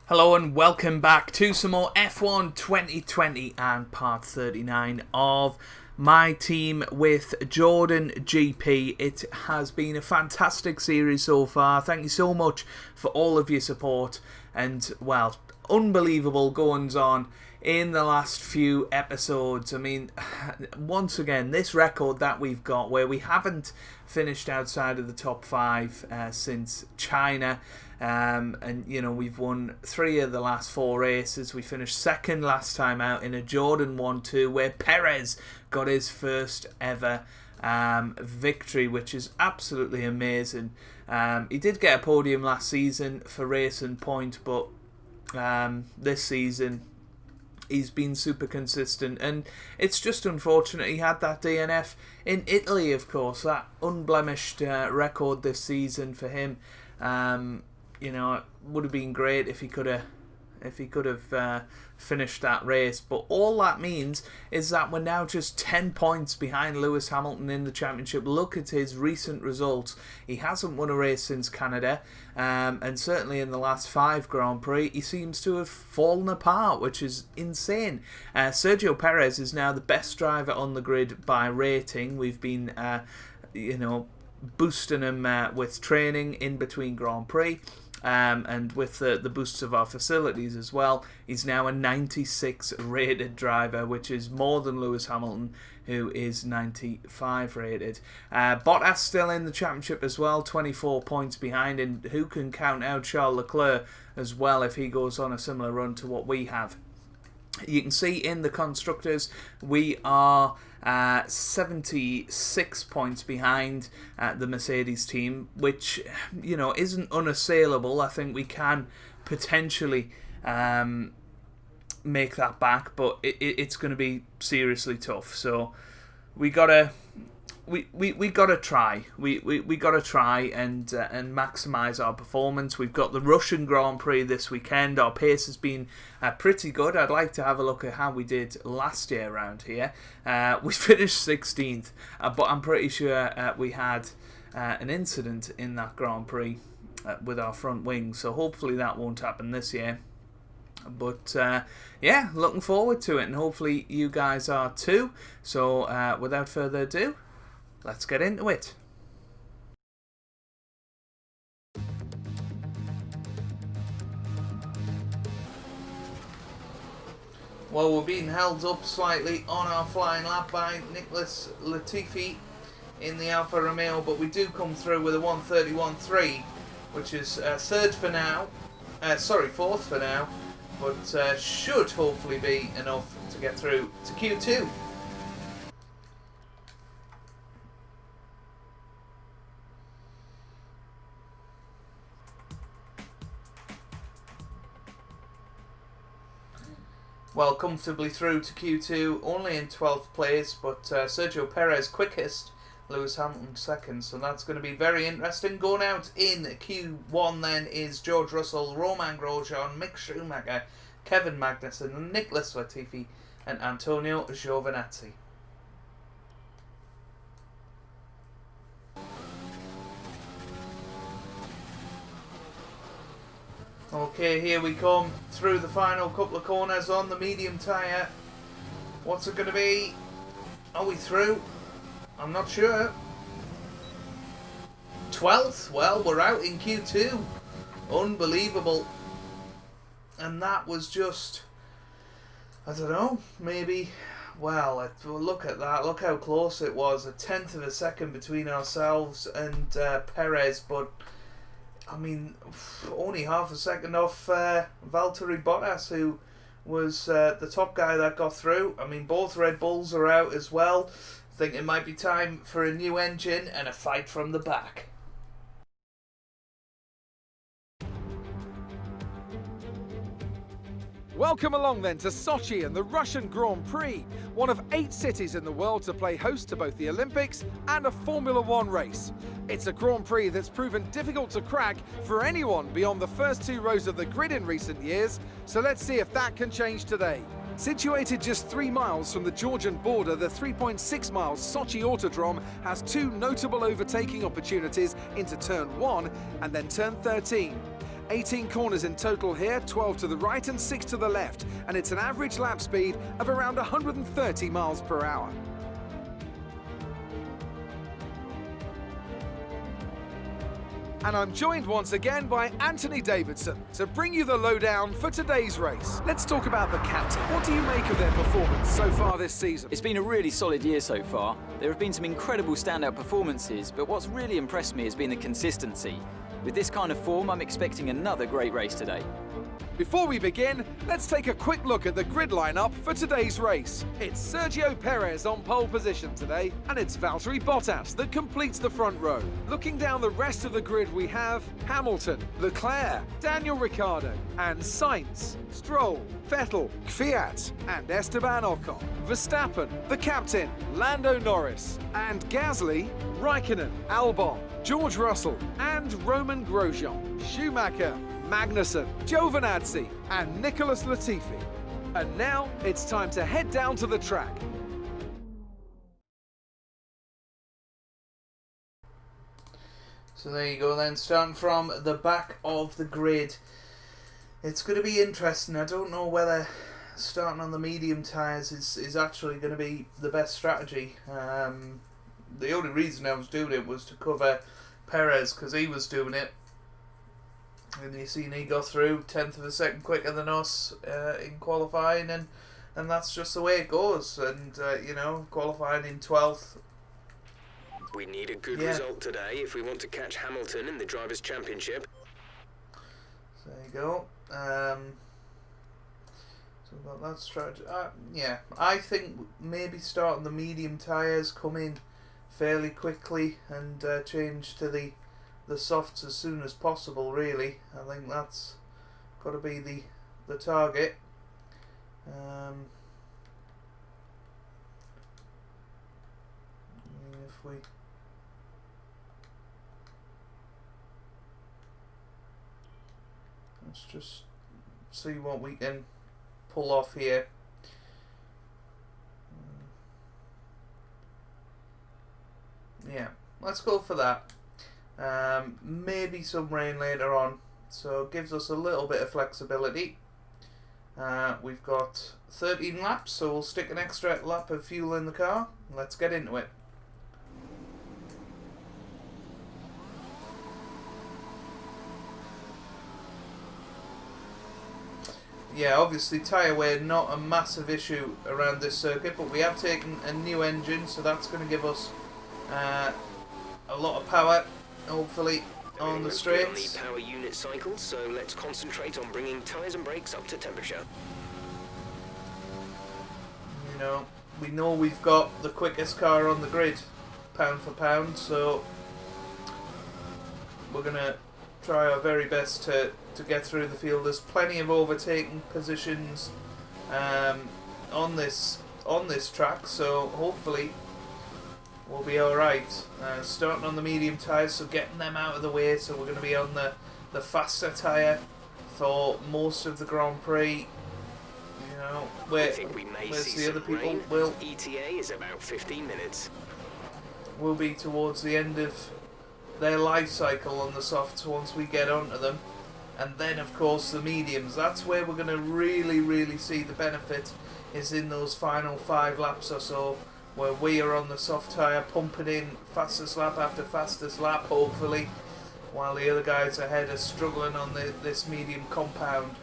Hello and welcome back to some more F1 2020 and part 39 of my team with Jordan GP. It has been a fantastic series so far. Thank you so much for all of your support and, well, unbelievable goings on in the last few episodes. I mean, once again, this record that we've got where we haven't finished outside of the top 5 since China. And you know, we've won 3 of the last 4 races. We finished second last time out in a Jordan 1-2 where Perez got his first ever victory, which is absolutely amazing. He did get a podium last season for Racing Point, but this season he's been super consistent, and it's just unfortunate he had that DNF in Italy, of course, that unblemished record this season for him. You know, it would have been great if he could have finished that race. But all that means is that we're now just 10 points behind Lewis Hamilton in the championship. Look at his recent results. He hasn't won a race since Canada, and certainly in the last 5 Grand Prix, he seems to have fallen apart, which is insane. Sergio Perez is now the best driver on the grid by rating. We've been, boosting him with training in between Grand Prix. And with the boosts of our facilities as well, he's now a 96 rated driver, which is more than Lewis Hamilton, who is 95 rated. Bottas still in the championship as well, 24 points behind, and who can count out Charles Leclerc as well if he goes on a similar run to what we have. You can see in the constructors we are 76 points behind the Mercedes team, which, you know, isn't unassailable. I think we can potentially make that back, but it's going to be seriously tough. So we gotta try. We gotta try and maximise our performance. We've got the Russian Grand Prix this weekend. Our pace has been pretty good. I'd like to have a look at how we did last year around here. We finished 16th, but I'm pretty sure we had an incident in that Grand Prix with our front wing. So hopefully that won't happen this year. But yeah, looking forward to it, and hopefully you guys are too. So without further ado, let's get into it. Well, we're being held up slightly on our flying lap by Nicholas Latifi in the Alfa Romeo, but we do come through with a 1:31.3, which is fourth for now, but should hopefully be enough to get through to Q2. Well, comfortably through to Q2, only in 12th place, but Sergio Perez quickest, Lewis Hamilton second, so that's going to be very interesting. Going out in Q1 then is George Russell, Romain Grosjean, Mick Schumacher, Kevin Magnussen, Nicholas Latifi and Antonio Giovinazzi. Okay, here we come through the final couple of corners on the medium tyre. What's it going to be? Are we through? I'm not sure. 12th? Well, we're out in Q2. Unbelievable. And that was just, I don't know, maybe, well, look at that. Look how close it was. A 1/10 of a second between ourselves and Perez, but I mean, only half a second off Valtteri Bottas, who was the top guy that got through. I mean, both Red Bulls are out as well. I think it might be time for a new engine and a fight from the back. Welcome along then to Sochi and the Russian Grand Prix, one of 8 cities in the world to play host to both the Olympics and a Formula One race. It's a Grand Prix that's proven difficult to crack for anyone beyond the first 2 rows of the grid in recent years, so let's see if that can change today. Situated just 3 miles from the Georgian border, the 3.6 miles Sochi Autodrome has 2 notable overtaking opportunities into turn 1 and then turn 13. 18 corners in total here, 12 to the right and 6 to the left, and it's an average lap speed of around 130 miles per hour. And I'm joined once again by Anthony Davidson to bring you the lowdown for today's race. Let's talk about the Captain. What do you make of their performance so far this season? It's been a really solid year so far. There have been some incredible standout performances, but what's really impressed me has been the consistency. With this kind of form, I'm expecting another great race today. Before we begin, let's take a quick look at the grid lineup for today's race. It's Sergio Perez on pole position today, and it's Valtteri Bottas that completes the front row. Looking down the rest of the grid, we have Hamilton, Leclerc, Daniel Ricciardo, and Sainz, Stroll, Vettel, Kvyat, and Esteban Ocon. Verstappen, the captain, Lando Norris, and Gasly, Raikkonen, Albon, George Russell, and Roman Grosjean, Schumacher, Magnussen, Giovinazzi, and Nicholas Latifi. And now it's time to head down to the track. So there you go then, starting from the back of the grid. It's going to be interesting. I don't know whether starting on the medium tyres is actually going to be the best strategy. The only reason I was doing it was to cover Perez because he was doing it. And you seen he got through 10th of a second quicker than us in qualifying, and that's just the way it goes. And you know, qualifying in 12th. We need a good result today if we want to catch Hamilton in the Drivers' Championship. So there you go. So we've got that strategy. Yeah, I think maybe starting the medium tyres, come in fairly quickly and change to the softs as soon as possible, really. I think that's got to be the target. If we let's just see what we can pull off here. Yeah, let's go for that. Maybe some rain later on, so it gives us a little bit of flexibility. We've got 13 laps, so we'll stick an extra lap of fuel in the car. Let's get into it. Yeah, obviously tyre wear not a massive issue around this circuit, but we have taken a new engine, so that's going to give us a lot of power, hopefully, on the straights. On the power unit cycle, so let's concentrate on bringing tyres and brakes up to temperature. You know, we know we've got the quickest car on the grid, pound for pound, so we're going to try our very best to get through the field. There's plenty of overtaking positions on this track, so hopefully we'll be alright. Starting on the medium tyres, so getting them out of the way, so we're going to be on the faster tyre for most of the Grand Prix. You know, where's the other people? Will ETA is about 15 minutes. Will be towards the end of their life cycle on the softs once we get onto them. And then of course the mediums, that's where we're going to really see the benefit, is in those final 5 laps or so, where we are on the soft tyre pumping in fastest lap after fastest lap, hopefully, while the other guys ahead are struggling on this medium compound.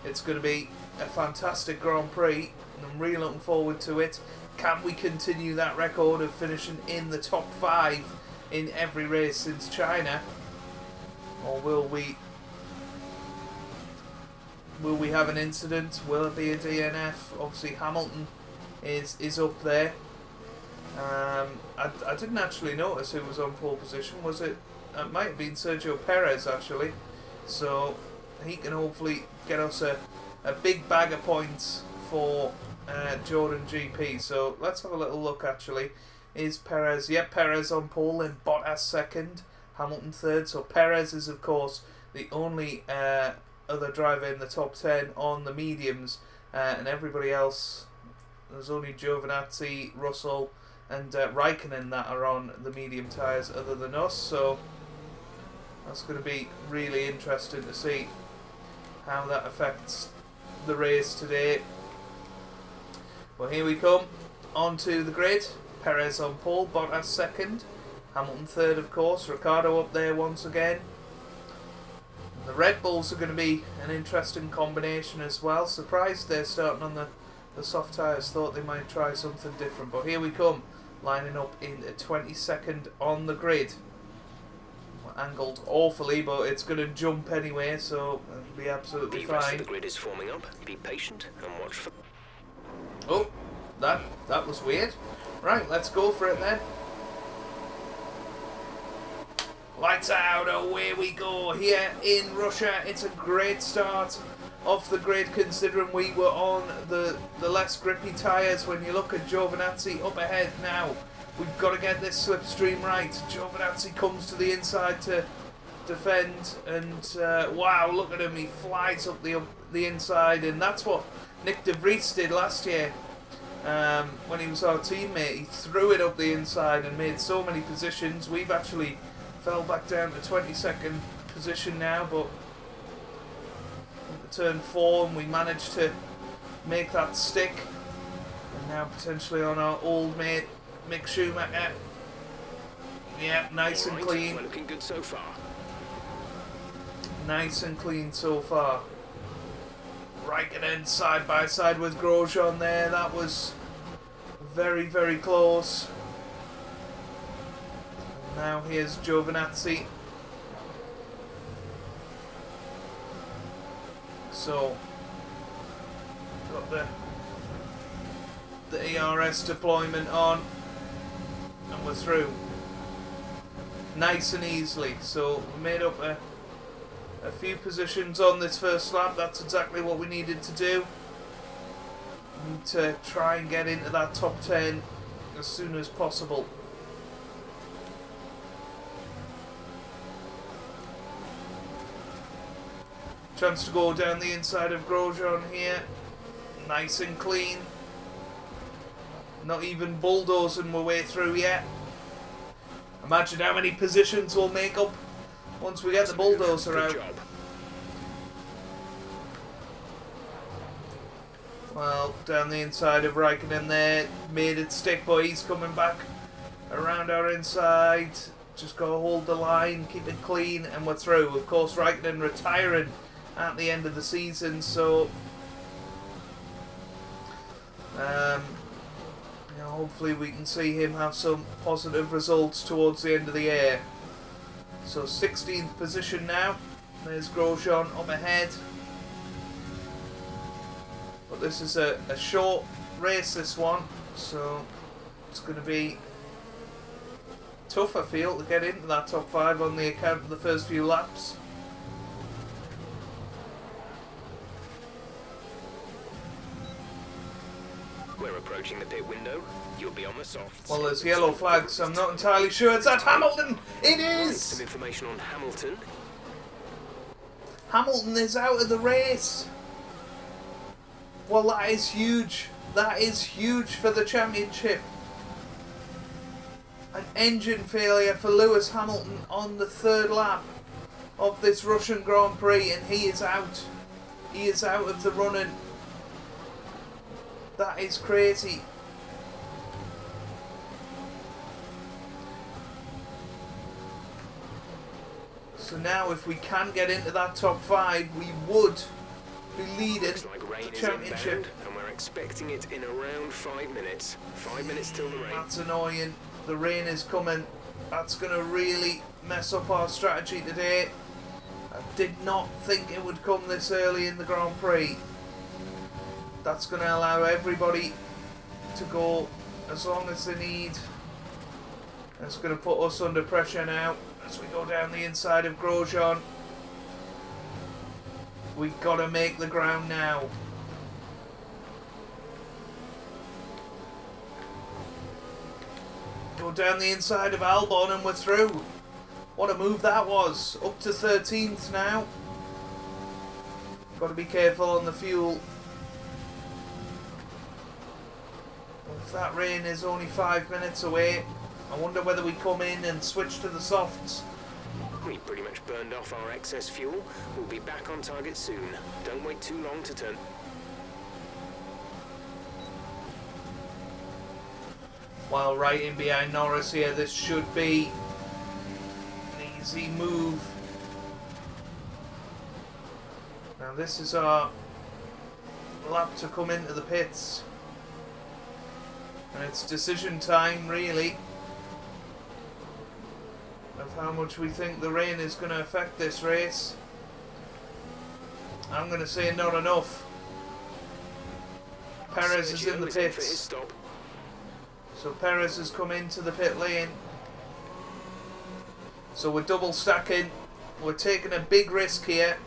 It's going to be a fantastic Grand Prix, and I'm really looking forward to it. Can we continue that record of finishing in the top 5 in every race since China, or will we have an incident? Will it be a DNF? Obviously Hamilton is up there. I didn't actually notice who was on pole position. Was it? It might have been Sergio Perez actually. So he can hopefully get us a big bag of points for Jordan GP. So let's have a little look actually. Is Perez? Yep, Perez on pole, and Bottas second, Hamilton third. So Perez is of course the only other driver in the top 10 on the mediums, and everybody else, there's only Giovinazzi, Russell and Raikkonen that are on the medium tyres other than us. So That's going to be really interesting to see how that affects the race today. Well, here we come onto the grid. Perez on pole, Bottas second, Hamilton third, of course. Ricciardo up there once again. The Red Bulls are going to be an interesting combination as well. Surprised they're starting on the soft tyres. Thought they might try something different, but here we come, lining up in 22nd on the grid. Angled awfully, but it's going to jump anyway, so it'll be absolutely fine. The rest of the grid is forming up. Be patient and watch for... Oh, that was weird. Right, let's go for it then. Lights out, away we go here in Russia. It's a great start off the grid considering we were on the less grippy tyres. When you look at Giovinazzi up ahead now, we've got to get this slipstream right. Giovinazzi comes to the inside to defend, and wow, look at him, he flies up the inside, and that's what Nick de Vries did last year. When he was our teammate, he threw it up the inside and made so many positions. We've actually fell back down to 22nd position now, but at turn 4 we managed to make that stick, and now potentially on our old mate Mick Schumacher. Yeah, nice and clean. We're looking good so far. Nice and clean so far. Raikkonen side by side with Grosjean there. That was very, very close. And now here's Giovinazzi. So, got the ERS deployment on, and we're through nice and easily. So we made up a few positions on this first lap. That's exactly what we needed to do. We need to try and get into that top 10 as soon as possible. Chance to go down the inside of Grosjean here. Nice and clean. Not even bulldozing my way through yet. Imagine how many positions we'll make up once we get the bulldozer out. Well, down the inside of Raikkonen there, made it stick, but he's coming back around our inside. Just got to hold the line, keep it clean, and we're through. Of course, Raikkonen retiring at the end of the season, so hopefully we can see him have some positive results towards the end of the year. So 16th position now. There's Grosjean up ahead. But this is a short race, this one, so it's going to be tough, I feel, to get into that top 5 on the account of the first few laps. We're approaching the pit window. You'll be on the softs. Well, there's yellow flags. I'm not entirely sure. It's at Hamilton. It is. Some information on Hamilton. Hamilton is out of the race. Well, that is huge. That is huge for the championship. An engine failure for Lewis Hamilton on the 3rd lap of this Russian Grand Prix, and he is out. He is out of the running. That is crazy. So now if we can get into that top 5, we would be leading the championship. And we're expecting it in around 5 minutes. 5 minutes till the rain. That's annoying. The rain is coming. That's going to really mess up our strategy today. I did not think it would come this early in the Grand Prix. That's going to allow everybody to go as long as they need. That's going to put us under pressure now as we go down the inside of Grosjean. We've got to make the ground now. Go down the inside of Albon and we're through. What a move that was. Up to 13th now. Got to be careful on the fuel. If that rain is only 5 minutes away, I wonder whether we come in and switch to the softs. We pretty much burned off our excess fuel. We'll be back on target soon. Don't wait too long to turn. While right in behind Norris here, this should be an easy move. Now this is our lap to come into the pits. And it's decision time, really, of how much we think the rain is going to affect this race. I'm going to say not enough. Perez is in the pits. So Perez has come into the pit lane. So we're double stacking. We're taking a big risk here,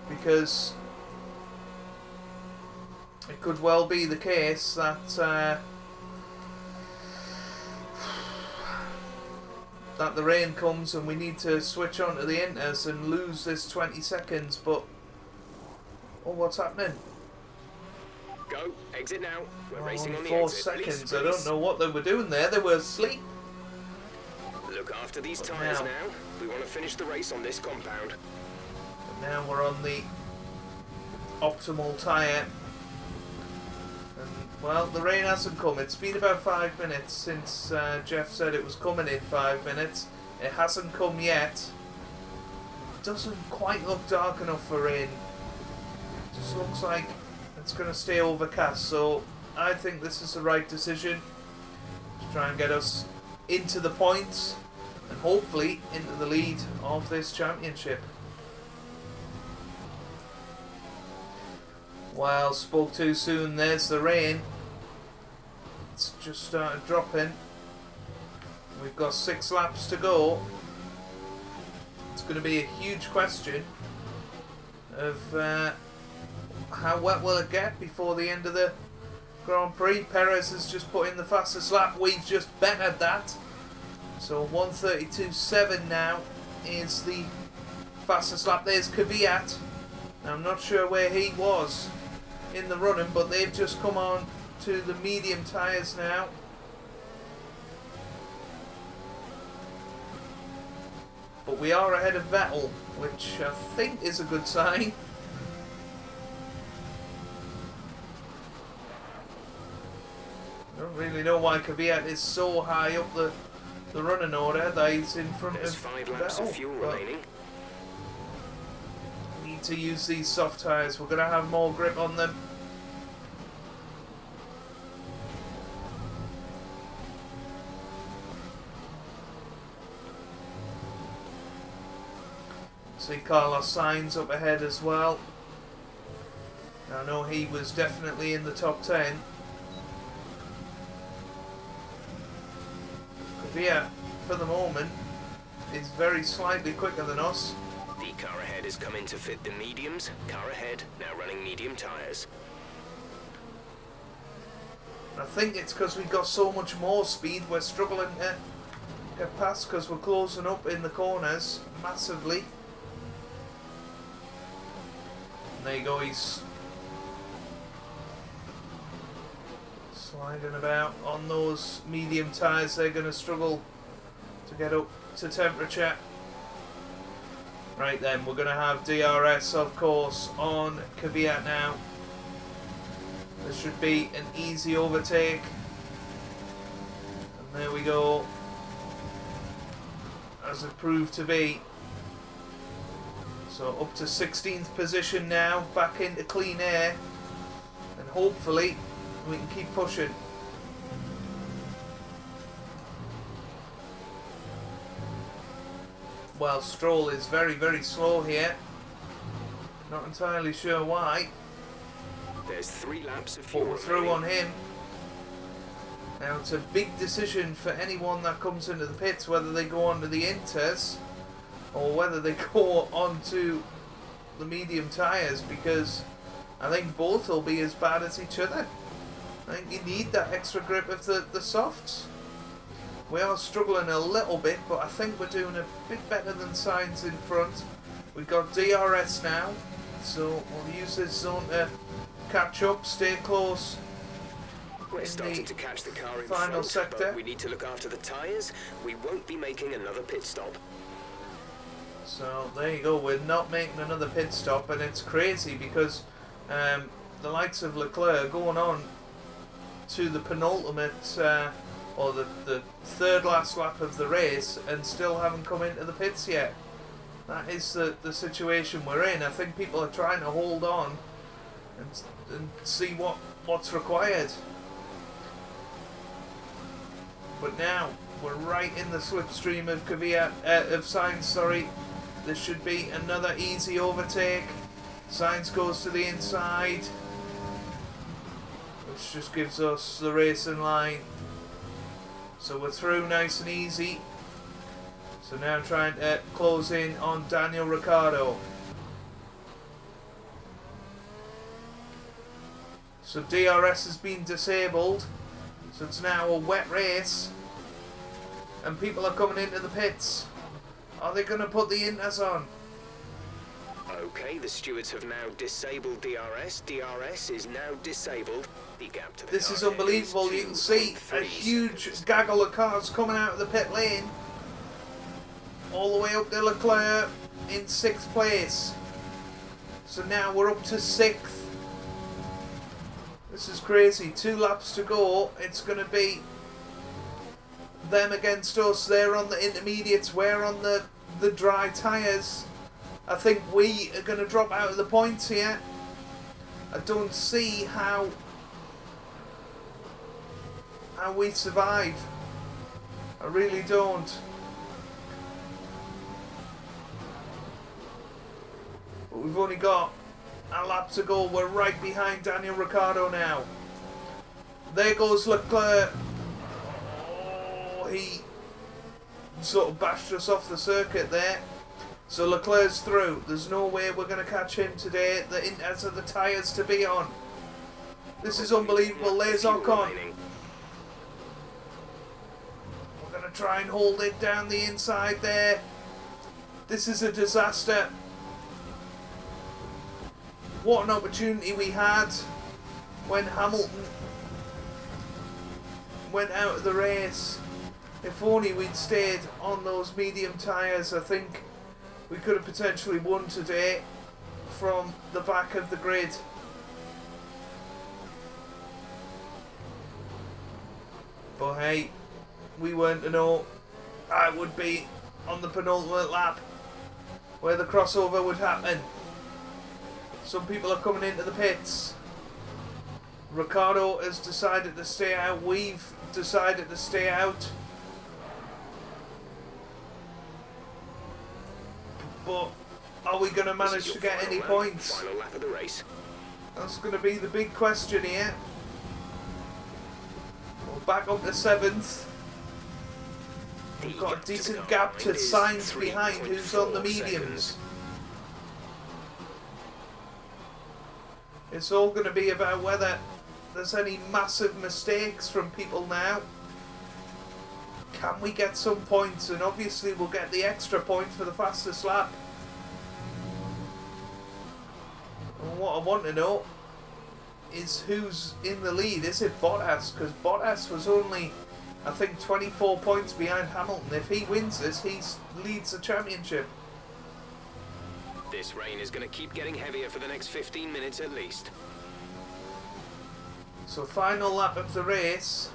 because it could well be the case that that the rain comes and we need to switch on to the inters and lose this 20 seconds. But oh, what's happening? Go, exit now. We're racing on the 4 exit. seconds. Please. I don't know what they were doing there. They were asleep. Look after these tyres now. We want to finish the race on this compound. But now we're on the optimal tyre. And, well, the rain hasn't come. It's been about 5 minutes since Jeff said it was coming in 5 minutes. It hasn't come yet. It doesn't quite look dark enough for rain. It just looks like it's going to stay overcast. So I think this is the right decision to try and get us into the points and hopefully into the lead of this championship. Well, spoke too soon. There's the rain. It's just started dropping. We've got 6 laps to go. It's going to be a huge question of how wet will it get before the end of the Grand Prix. Perez has just put in the fastest lap. We've just bettered that. So 1:32.7 now is the fastest lap. There's Kvyat. Now, I'm not sure where he was in the running, but they've just come on to the medium tyres now. But we are ahead of Vettel, which I think is a good sign. I don't really know why Kvyat is so high up the running order that he's in front There's of 5 laps Vettel, of fuel but remaining. we need to use these soft tyres. We're going to have more grip on them. See Carlos Sainz up ahead as well. I know he was definitely in the top 10. Kvyat, for the moment, is very slightly quicker than us. The car ahead is coming to fit the mediums. Car ahead, now running medium tyres. I think it's because we've got so much more speed, we're struggling to get past because we're closing up in the corners massively. And there you go, he's sliding about on those medium tyres. They're going to struggle to get up to temperature. Right then, we're going to have DRS, of course, on Kvyat now. This should be an easy overtake. And there we go. As it proved to be. So up to 16th position now, back into clean air. And hopefully we can keep pushing. Well, Stroll is very, very slow here. Not entirely sure why. There's 3 laps of But fuel we're through remaining. on him. Now it's a big decision for anyone that comes into the pits, whether they go onto the inters or whether they go onto the medium tyres, because I think both will be as bad as each other. I think you need that extra grip of the softs. We are struggling a little bit, but I think we're doing a bit better than Sainz in front. We've got DRS now, so we'll use this zone to catch up, stay close We're starting to catch the car in final front, sector. but we need to look after the tyres. We won't be making another pit stop. So there you go, we're not making another pit stop, and it's crazy because the likes of Leclerc going on to the penultimate or the third last lap of the race and still haven't come into the pits yet. That is the situation we're in. I think people are trying to hold on and see what's required. But now we're right in the slipstream of Sainz. Sorry, this should be another easy overtake. Sainz goes to the inside, which just gives us the racing line. So we're through nice and easy. So now trying to close in on Daniel Ricciardo. So DRS has been disabled. So it's now a wet race. And people are coming into the pits. Are they going to put the inters on? Okay, the stewards have now disabled DRS. DRS is now disabled. The gap to the This is target unbelievable. You can see a huge gaggle of cars coming out of the pit lane. All the way up to Leclerc in 6th place. So now we're up to 6th. This is crazy. 2 laps to go. It's going to be them against us. They're on the intermediates. We're on the dry tyres. I think we are going to drop out of the points here. I don't see how we survive. I really don't. But we've only got a lap to go. We're right behind Daniel Ricciardo now. There goes Leclerc. Oh, he sort of bashed us off the circuit there. So Leclerc's through. There's no way we're going to catch him today. The inters are the tyres to be on. This is unbelievable. There's Ocon. We're going to try and hold it down the inside there. This is a disaster. What an opportunity we had when Hamilton went out of the race. If only we'd stayed on those medium tyres, I think we could have potentially won today from the back of the grid. But hey, we weren't to know I would be on the penultimate lap where the crossover would happen. Some people are coming into the pits. Ricciardo has decided to stay out. We've decided to stay out. But are we going to manage to get any points? Final lap of the race. That's going to be the big question here. We're back up to 7th. We've got a decent gap to Sainz behind, who's on the mediums. It's all going to be about whether there's any massive mistakes from people now. Can we get some points? And obviously we'll get the extra point for the fastest lap. And what I want to know is who's in the lead. Is it Bottas? Because Bottas was only, I think, 24 points behind Hamilton. If he wins this, he leads the championship. This rain is going to keep getting heavier for the next 15 minutes at least. So final lap of the race.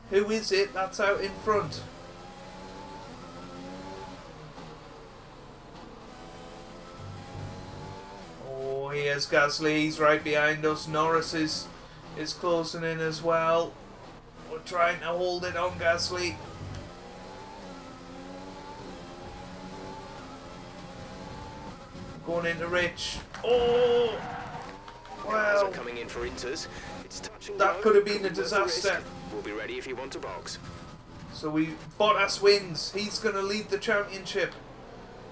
Who is it that's out in front? Oh, here's Gasly. He's right behind us. Norris is closing in as well. We're trying to hold it on Gasly. Going into Rich. Oh! Well, coming in for inters. It's touch and that go. could have been a disaster. We'll be ready if you want to box. So Bottas wins. He's going to lead the championship.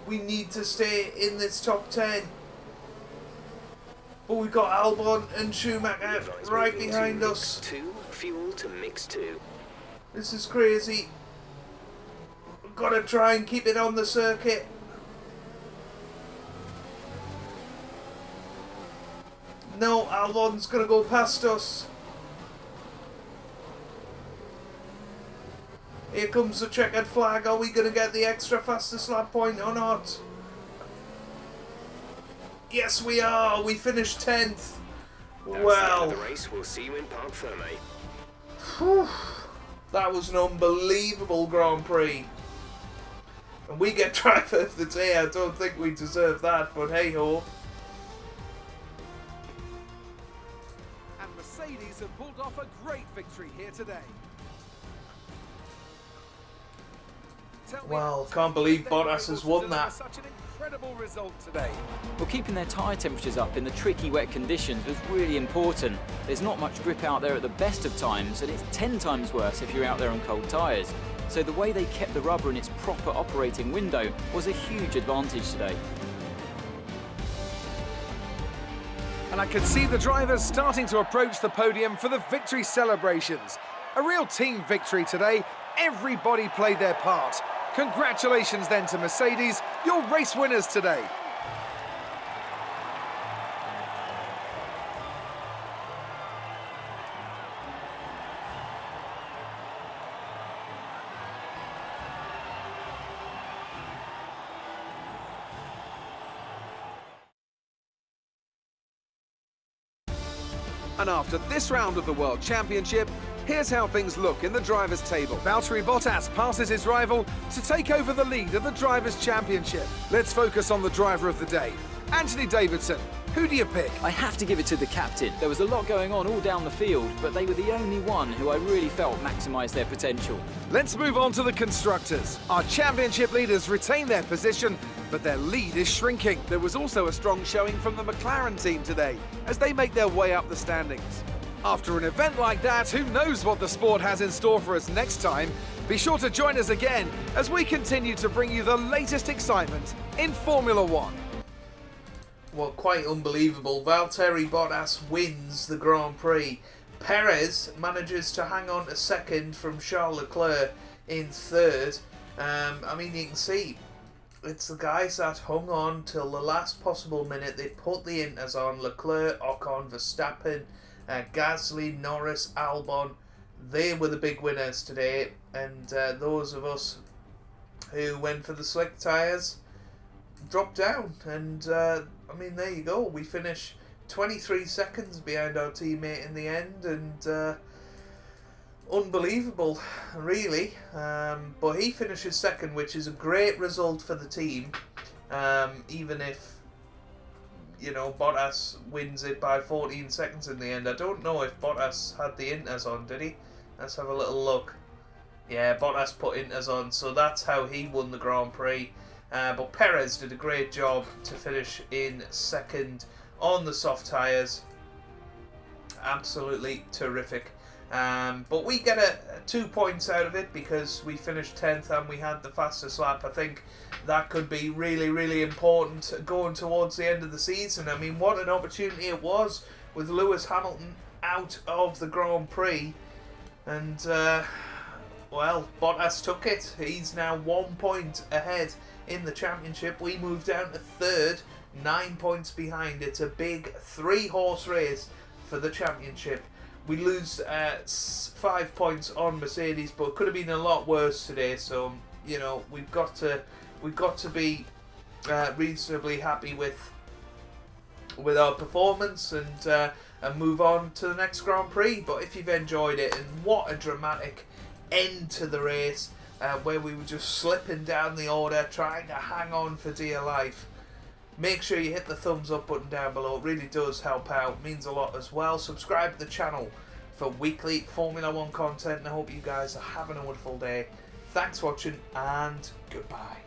We need to stay in this top 10. But we've got Albon and Schumacher right behind us. Fuel to mix 2. This is crazy. We've got to try and keep it on the circuit. No, Albon's going to go past us. Here comes the checkered flag. Are we going to get the extra fastest lap point or not? Yes, we are. We finished 10th. Well, the race. We'll see you in Parc Ferme. Whew, that was an unbelievable Grand Prix. And we get driver of the day. I don't think we deserve that, but hey ho. And Mercedes have pulled off a great victory here today. Well, can't believe Bottas has won that. Such an incredible result today. Well, keeping their tyre temperatures up in the tricky wet conditions was really important. There's not much grip out there at the best of times, and it's 10 times worse if you're out there on cold tyres. So the way they kept the rubber in its proper operating window was a huge advantage today. And I can see the drivers starting to approach the podium for the victory celebrations. A real team victory today. Everybody played their part. Congratulations then to Mercedes, your race winners today. And after this round of the World Championship, here's how things look in the Drivers' Table. Valtteri Bottas passes his rival to take over the lead of the Drivers' Championship. Let's focus on the driver of the day. Anthony Davidson, who do you pick? I have to give it to the captain. There was a lot going on all down the field, but they were the only one who I really felt maximised their potential. Let's move on to the Constructors. Our championship leaders retain their position, but their lead is shrinking. There was also a strong showing from the McLaren team today, as they make their way up the standings. After an event like that, who knows what the sport has in store for us next time? Be sure to join us again as we continue to bring you the latest excitement in Formula One. Well, quite unbelievable. Valtteri Bottas wins the Grand Prix. Perez manages to hang on to second from Charles Leclerc in third. I mean, you can see it's the guys that hung on till the last possible minute. They put the inters on. Leclerc, Ocon, Verstappen, Gasly, Norris, Albon. They were the big winners today. And those of us who went for the slick tyres dropped down. And I mean, there you go. We finish 23 seconds behind our teammate in the end, and unbelievable, really. But he finishes second, which is a great result for the team. Even if, you know, Bottas wins it by 14 seconds in the end. I don't know if Bottas had the inters on, did he? Let's have a little look. Yeah, Bottas put inters on, so that's how he won the Grand Prix. But Perez did a great job to finish in second on the soft tyres. Absolutely terrific. But we get 2 points out of it because we finished 10th and we had the fastest lap. I think that could be really, really important going towards the end of the season. I mean, what an opportunity it was with Lewis Hamilton out of the Grand Prix. And, well, Bottas took it. He's now 1 point ahead in the championship. We moved down to third, 9 points behind. It's a big 3-horse race for the championship. We lose 5 points on Mercedes, but it could have been a lot worse today. So, you know, we've got to be reasonably happy with our performance and move on to the next Grand Prix. But if you've enjoyed it, and what a dramatic end to the race, where we were just slipping down the order, trying to hang on for dear life. Make sure you hit the thumbs up button down below. It really does help out. It means a lot as well. Subscribe to the channel for weekly Formula One content. And I hope you guys are having a wonderful day. Thanks for watching and goodbye.